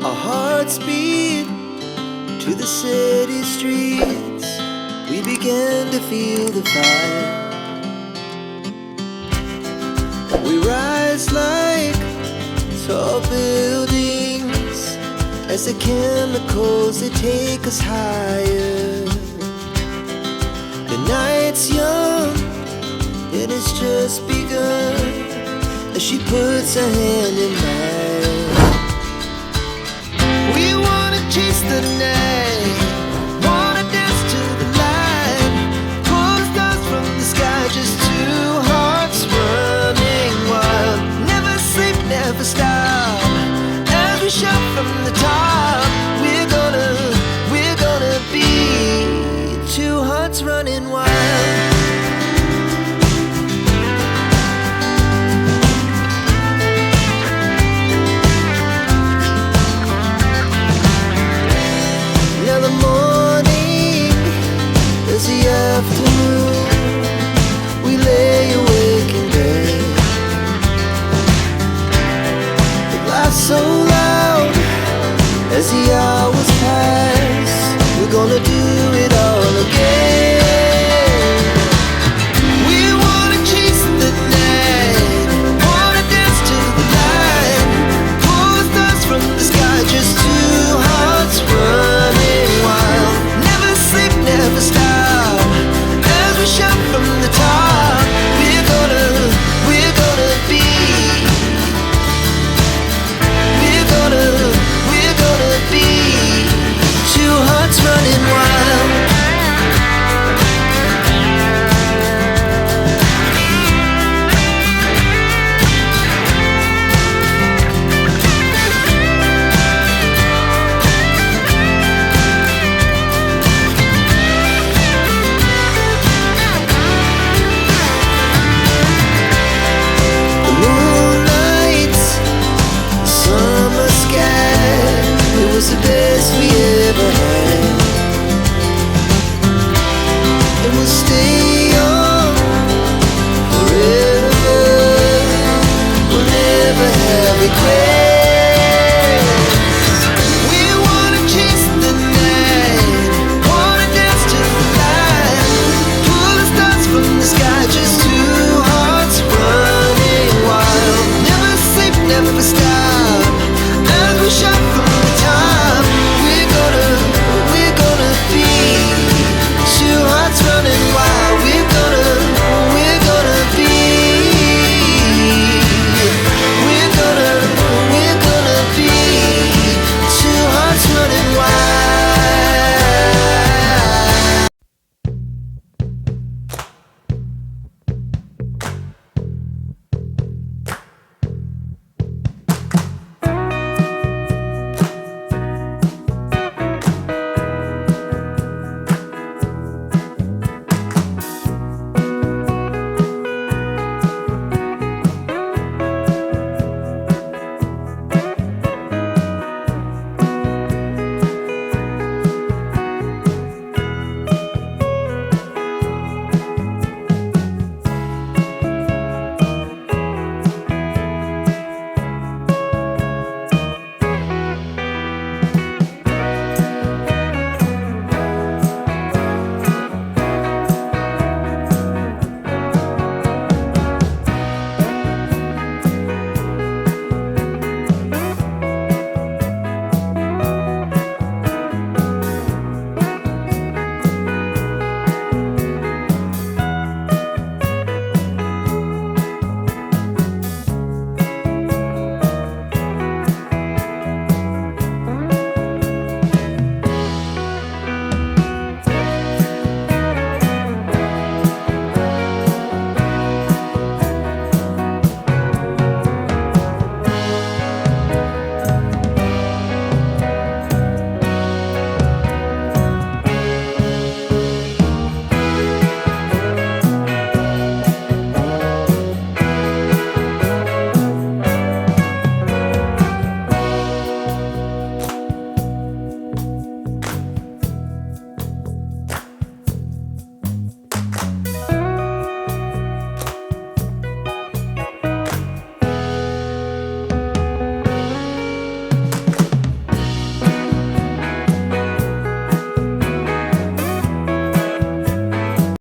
Our hearts beat to the city streets. We began to feel the fire. We rise like tall buildings as the chemicals, they take us higher. The night's young and it's just begun as she puts her hand in mine. We wanna chase the night, wanna dance to the light, pull stars from the sky, just two hearts running wild. Never sleep, never stop, as we shout from the top. We're gonna be two hearts running wild. The afternoon, we lay awake in bed. It laughs so loud as the hours